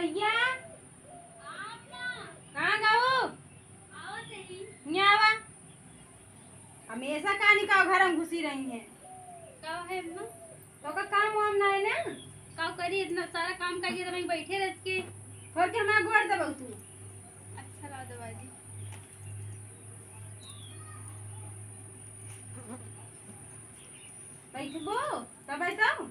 भैया कहाँ गाओ यहाँ आवा। हमेशा कहानी का घर हम घुसी रही हैं। का है अम्मा? तो का काम वाम ना है ना? का करी इतना सारा काम करिए तो मैं बैठे रह के थोड़ के हमारा गोड़ दबा तू। अच्छा ला दवा दी। बैठबो तब बैठाओ।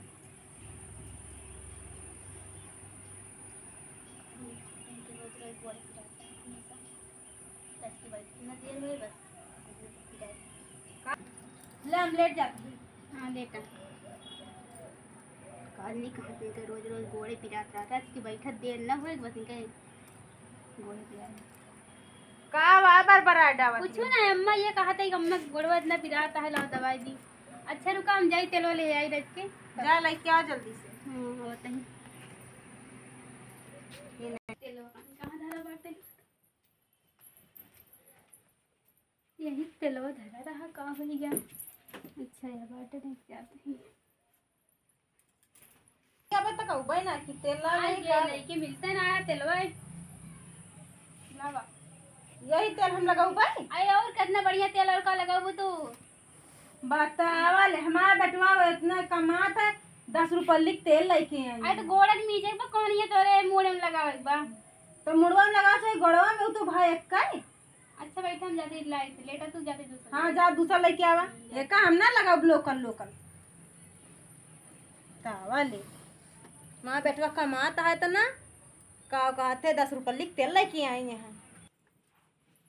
ले हम लेट जाते हैं। हाँ लेटा काल नहीं कहा थे रोज रोज गोड़े पिरात रहा था कि बैठा देर न हुए बस इनके गोड़े पिरा का बार बार डावा कुछ ना अम्मा ये कहा था कि अम्मा गोड़वा इतना पिराता है ला दवाई दी। अच्छा रुका हम जाई तेलो ले आई रख के जा लेके आओ जल्दी से। हां होता है ये तेलो कहां धरा बाटे यही तेलो धरा रहा कहां हो गया। अच्छा ये बाटे नहीं जाते हैं क्या बता कहू भाई ना कि तेल ला नहीं ये लेके मिलता ना तेलवा लावा यही तेल हम लगाऊ भाई। अरे और कितना बढ़िया तेल और का लगाऊ तू बतावा ले हमारा बटवा इतना कमात है 10 रुपये लिख तेल लेके आई। अरे तो गोड़न मीजे पर कौन ये तोरे मुंह में लगावे बा तो मुड़वा में लगा चाहिए गोड़वा में तो भाई एक का। अच्छा बैठा हम जाते लाइट लेटा तू जाते दूसरा। हाँ जा दूसरा लेके आवा। ये का हम ना लगाओ लोकल लोकल तावा ले माँ बेटवा कमाता है तो ना का कहते 10 रुपये लिख तेल लेके आई यहाँ।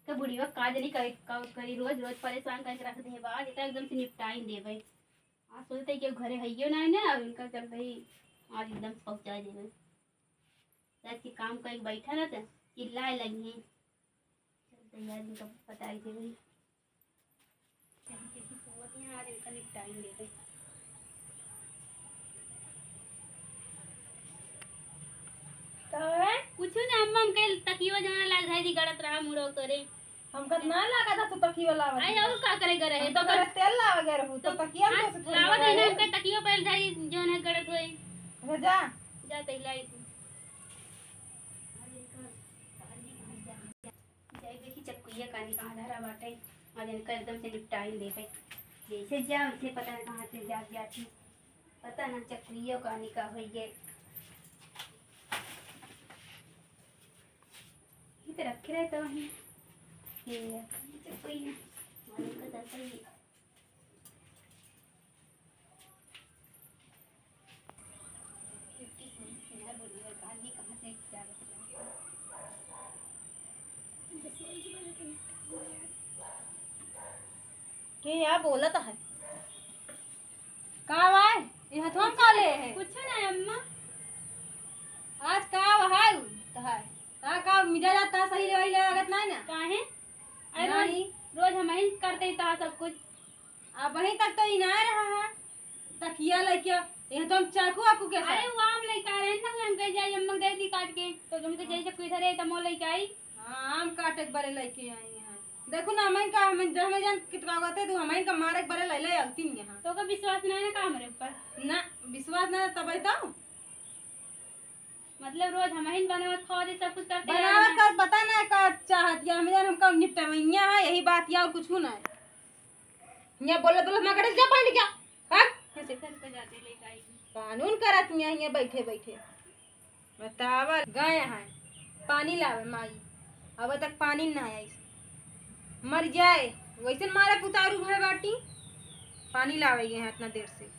तो बुढ़िया काजली करी रोज रोज परेशान करके रख दे बा जेता एकदम से निपटाई देबे। आज सोचते कि घरे हइयो ना ना उनका चल भाई आज एकदम से पहुंचा देबे। आज के काम का एक बैठा ना तो चिल्लाए लगी है चल तैयार इनका बताई देबे चल देखी सोवत है आज इनका निपटाई देबे। कुछ ना अम्मा हम कल तकियो जाना लाग है दी गड़त रहा मुड़ो करे हमका ना लगा था तो तकिया वाला आई और का करे करे तो कर तेल ला वगैरह हो तो तकिया में से लावा देना हमका तकियो पर जाई जो ना गड़त होई। अच्छा जा जा तैलाई तू जाई देखी चक्कुइया कानी कहां धरा बाटे आज इनका एकदम से निपटाई दे पे जैसे जा वैसे पता ना कहां से जा जाती पता ना चक्कुइया कानी का होई गए इधर रखे रहता वहीं ये चक्कुइया मालूम का दस ही के या बोला तो है का भाई ये हथवा का ले है कुछ ना अम्मा आज का है तो है का मिजा जाता सही ले लागत नहीं ना काहे अरे नहीं रोज हम ही करते ही था सब कुछ अब वहीं तक तो ही ना रहा है तकिया लेके ये तो हम चाकू आकू के अरे वो आम लेके आ रहे हैं ना हम कह जाए अम्मा दे दी काट के तो तुमको जैसे कोई इधर है तमो लेके आई। हाँ आम काटे के बरे लेके आई यहाँ देखो ना हमें का हमें जब हमें जान कितना कहते तू हमें का मारे के बरे ले ले आती नहीं यहाँ तो का विश्वास नहीं है ना हमारे ऊपर ना विश्वास ना तब तो मतलब रोज हम ही बनावत खा दे सब कुछ करते बनावत का पता ना का चाहत या हमें जान हमका निपटवैया है यही बात या और कुछ ना है यहाँ बोले बोले मैं कटे जा पानी क्या हट कैसे घर पे जाते लेके आई कानून करत यहाँ बैठे बैठे बतावा गए हैं पानी लावे माई अब तक पानी ना आया मर जाए वैसे मारे पुतारू भाई बाटी पानी लावे हैं इतना देर से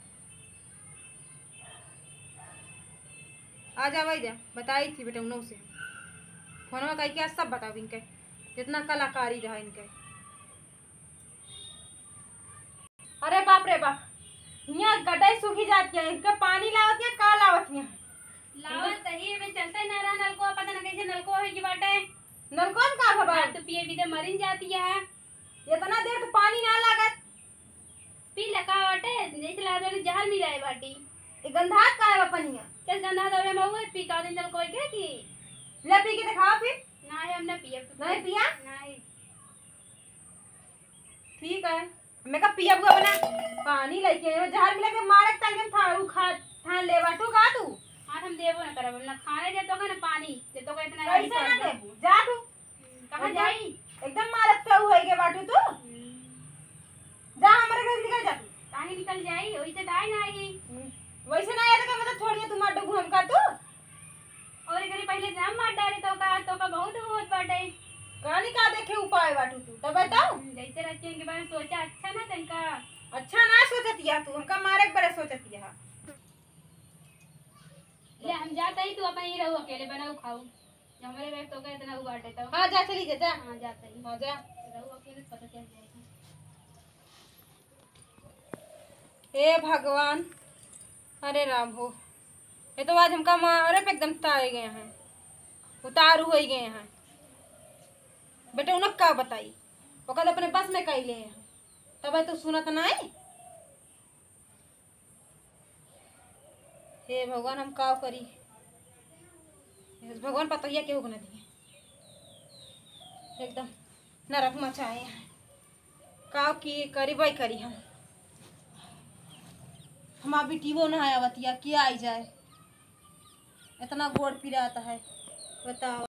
आ जा भाई जा बताई थी बेटा उन्हों से फोन में कही क्या सब बताओ इनके जितना कलाकारी रहा इनके। अरे बाप रे बाप यहाँ गड्ढे सूखी जाती है इनका पानी लावत है का लावत है लावत सही में चलते ना रहा नलको पता ना कैसे नलको है की बाटे नलकोन का खबर तो पिए भी तो मरिन जाती है इतना देर तो पानी ना लागत पी लगा बाटे जैसे ला दे जहर मिला है बाटी ये गंधात का है पनिया किस गंधा दवे महुए पी का दिन नलको के की ले पी के दिखाओ फिर ना है हमने पिया नहीं पिया नहीं ठीक है मैं का पिया बुआ बना पानी लेके जहर मिला के मारक टाइम था उ खा था ले बाटू का तू हाँ हम देबो ना करब ना खाने दे तो ना पानी दे तो इतना कैसे ना दे जा तू कहां जाई एकदम मारत का हुए के बाटू तू जा हमारे घर निकल जा तू काहे निकल जाई ओई से दाई ना आई वैसे ना आया तो मतलब छोड़िए तुम अड्डो घूम का तू और घरी पहले जाम मार डाले तो का बहुत होत बाटे कहानी का देखे उपाय बाटू तू तब बताओ जैसे रचियन के बारे में सोचा अच्छा ना तनका अच्छा ना सोचतिया तू हमका मारे के बारे सोचतिया ले हम जाता ही तू अपन ही रहो अकेले बनाऊ खाऊ हमारे बैग तो का इतना उबाटे तो हां जा चली जा जा हां जाता ही हां जा रहो अकेले पता चल जाएगा हे भगवान अरे राम हो ये तो आज हमका मारे पे एकदम ताए गए हैं उतारू हो गए हैं बेटा उन्हें का बताई वो कद अपने बस में कैले हैं तब तो सुनत नहीं हे भगवान हम का करी भगवान पता ही केहू न दिए एकदम नरक मचाए हैं का की करी भाई करी हम अभी टीवो ना आया बतिया क्या आई जाए इतना गोड़ पिराता है बताओ।